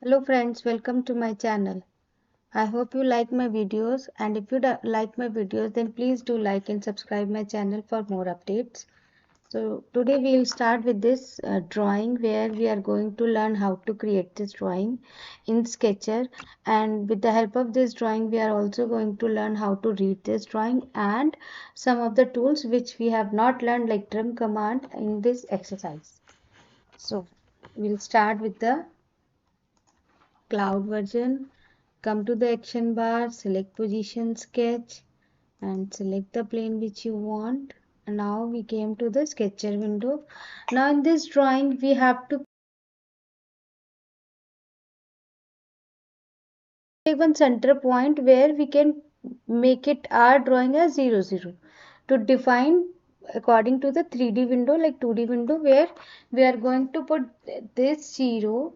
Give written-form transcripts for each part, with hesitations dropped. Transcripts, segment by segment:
Hello friends, welcome to my channel. I hope you like my videos, and if you like my videos then please do like and subscribe my channel for more updates. So today we will start with this drawing where we are going to learn how to create this drawing in Sketcher, and with the help of this drawing we are also going to learn how to read this drawing and some of the tools which we have not learned like trim command in this exercise. So we'll start with the cloud version. Come to the action bar, select position sketch and select the plane which you want. And now we came to the sketcher window. Now in this drawing we have to take one center point where we can make it our drawing as 0 0 to define according to the 3D window like 2D window where we are going to put this 0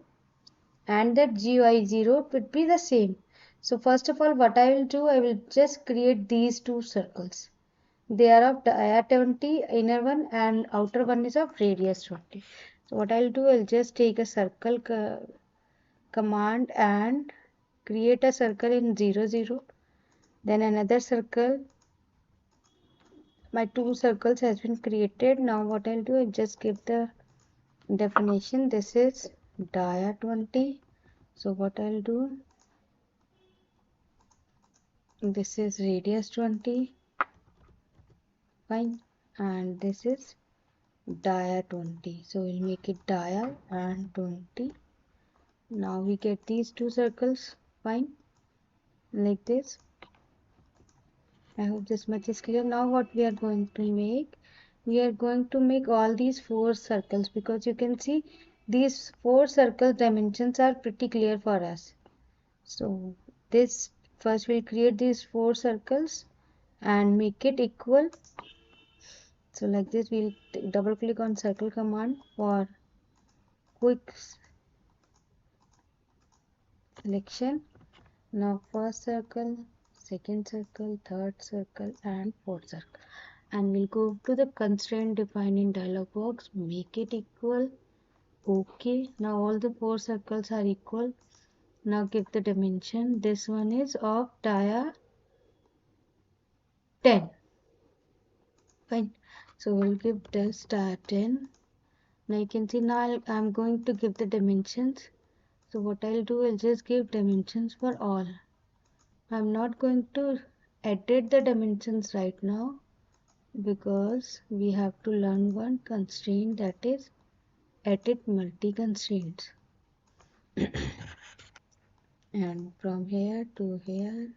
and that GY0 would be the same. So first of all what I will do, I will just create these two circles. They are of dia 20, inner one, and outer one is of radius 20. So what I'll do, I'll just take a circle command and create a circle in 0 0. Then another circle. My two circles has been created. Now what I'll do, I'll just give the definition. This is dia 20. So what I'll do, this is radius 20. Fine. And this is dia 20. So we'll make it dia and 20. Now we get these two circles. Fine. Like this. I hope this much is clear. Now what we are going to make, we are going to make all these four circles because you can see these four circle dimensions are pretty clear for us. So this first we'll create these four circles and make it equal. So like this we'll double click on circle command for quick selection. Now first circle, second circle, third circle and fourth circle. And we'll go to the constraint defining dialog box, make it equal. Okay, now all the four circles are equal. Now give the dimension. This one is of dia 10. Fine. So we'll give this dia 10. Now you can see now I'm going to give the dimensions. So what I'll do, I'll just give dimensions for all. I'm not going to edit the dimensions right now because we have to learn one constraint, that is edit multi constraints. And from here to here,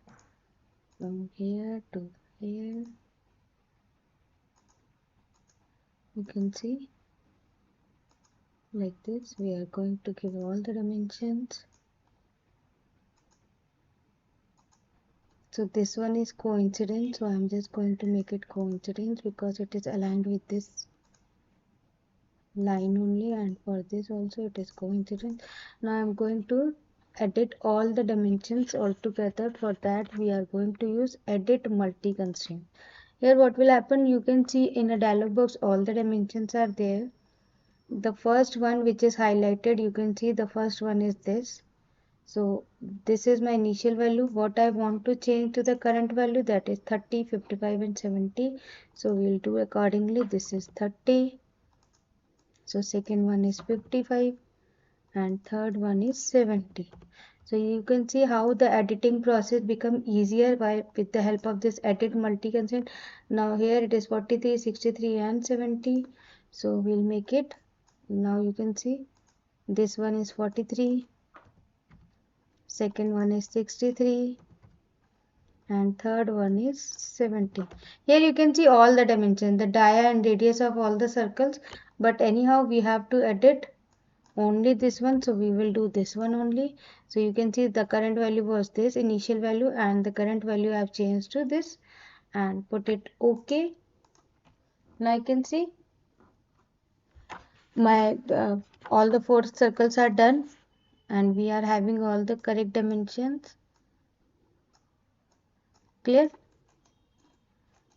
from here to here, you can see like this. We are going to give all the dimensions. So this one is coincidence, so I'm just going to make it coincidence because it is aligned with this line only, and for this also it is coincidence. Now I'm going to edit all the dimensions altogether. For that we are going to use edit multi constraint. Here what will happen, you can see in a dialog box all the dimensions are there. The first one which is highlighted, you can see the first one is this. So this is my initial value. What I want to change to the current value, that is 30, 55 and 70. So we'll do accordingly. This is 30. So second one is 55 and third one is 70. So you can see how the editing process become easier with the help of this edit multi constraint. Now here it is 43, 63 and 70. So we'll make it. Now you can see this one is 43, second one is 63 and third one is 70. Here you can see all the dimensions, the dia and radius of all the circles, but anyhow we have to edit only this one, so we will do this one only. So you can see the current value was this initial value and the current value I have changed to this and put it OK. Now you can see my all the four circles are done and we are having all the correct dimensions. Clear?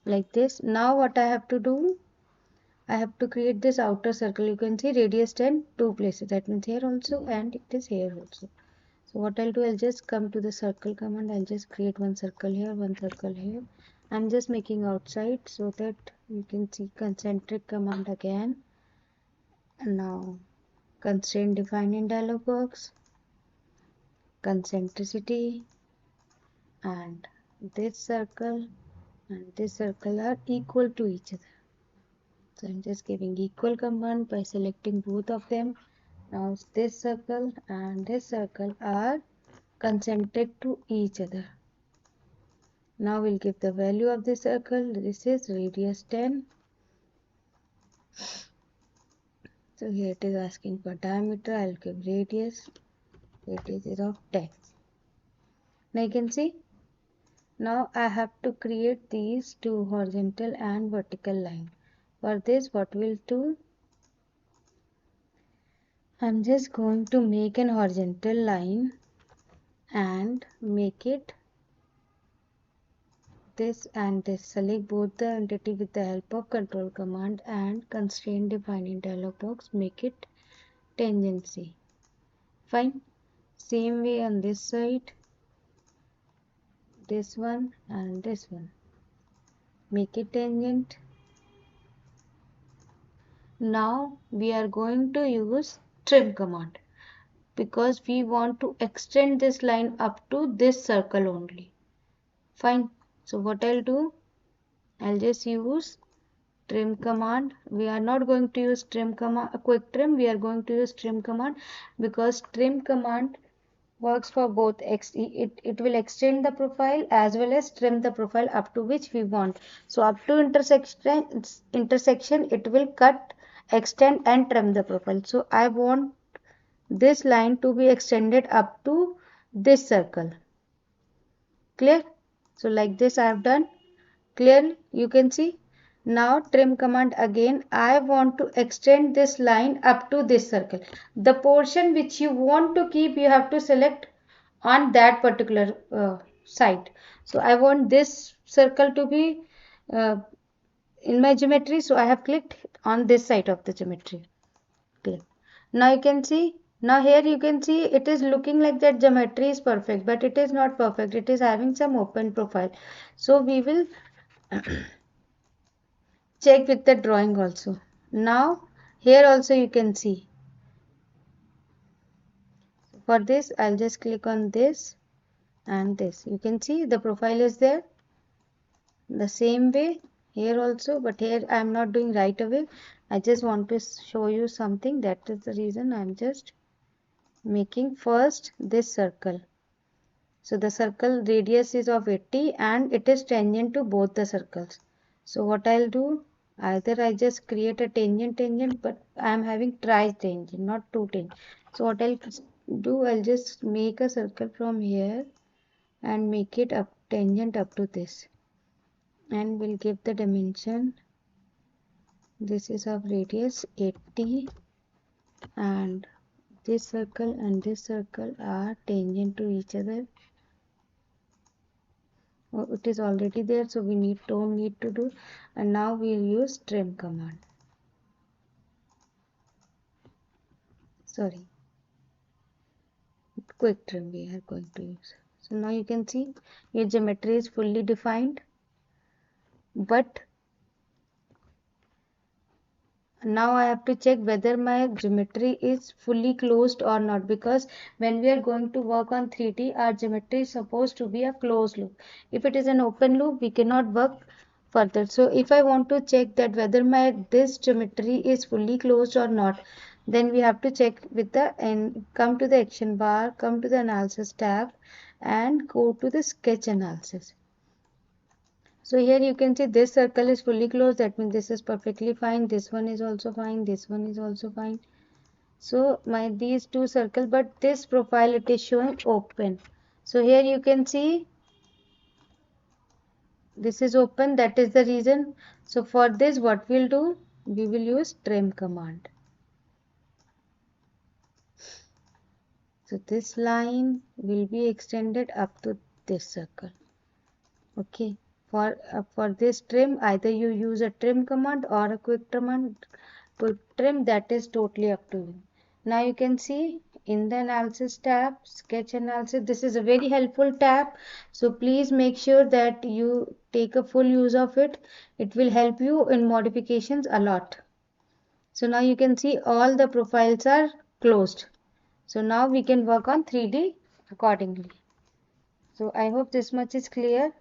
Like this. Now what I have to do, I have to create this outer circle. You can see radius 10, two places. That means here also and it is here also. So what I'll do, I'll just come to the circle command. I'll just create one circle here, one circle here. I'm just making outside so that you can see concentric command again. And now constraint define in dialog box, concentricity, and this circle and this circle are equal to each other. So I'm just giving equal command by selecting both of them. Now this circle and this circle are concentric to each other. Now we'll give the value of the circle. This is radius 10. So here it is asking for diameter. I'll give radius. Radius is of 10. Now you can see. Now I have to create these two horizontal and vertical lines. For this, what we'll do, I'm just going to make an horizontal line and make it this and this. Select both the entity with the help of control command and constraint defining dialog box. Make it tangency. Fine. Same way on this side, this one and this one. Make it tangent. Now we are going to use trim command because we want to extend this line up to this circle only. Fine. So what I'll do, I'll just use trim command. We are not going to use trim command, quick trim. We are going to use trim command because trim command works for both. It will extend the profile as well as trim the profile up to which we want. So up to intersection it will cut, extend and trim the profile. So I want this line to be extended up to this circle. Clear? So like this I have done. Clear? You can see. Now trim command again. I want to extend this line up to this circle. The portion which you want to keep, you have to select on that particular side. So I want this circle to be in my geometry. So I have clicked on this side of the geometry. Clear. Now you can see. Now here you can see it is looking like that geometry is perfect, but it is not perfect. It is having some open profile. So we will check with the drawing also. Now here also you can see. For this I'll just click on this and this. You can see the profile is there. The same way here also, but here I am not doing right away. I just want to show you something. That is the reason I am just making first this circle. So the circle radius is of 80 and it is tangent to both the circles. So what I'll do, either I just create a tangent, but I am having tri-tangent, not two tangent. So what I'll do, I'll just make a circle from here and make it up tangent up to this. And we'll give the dimension. This is of radius 80 and this circle and this circle are tangent to each other. It is already there, so we don't need to do. And now we'll use trim command. Sorry, quick trim we are going to use. So now you can see your geometry is fully defined, but now I have to check whether my geometry is fully closed or not, because when we are going to work on 3D, our geometry is supposed to be a closed loop. If it is an open loop, we cannot work further. So if I want to check that whether this geometry is fully closed or not, then we have to check with and come to the action bar, come to the analysis tab and go to the sketch analysis. So here you can see this circle is fully closed. That means this is perfectly fine. This one is also fine. This one is also fine. So these two circles, but this profile it is showing open. So here you can see this is open. That is the reason. So for this what we'll do, we will use trim command. So this line will be extended up to this circle. Okay. For this trim, either you use a trim command or a quick trim, that is totally up to you. Now you can see in the analysis tab, sketch analysis. This is a very helpful tab, so please make sure that you take a full use of it. It will help you in modifications a lot. So now you can see all the profiles are closed. So now we can work on 3D accordingly. So I hope this much is clear.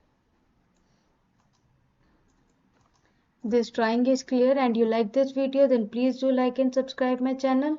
This drawing is clear and you like this video, then please do like and subscribe my channel.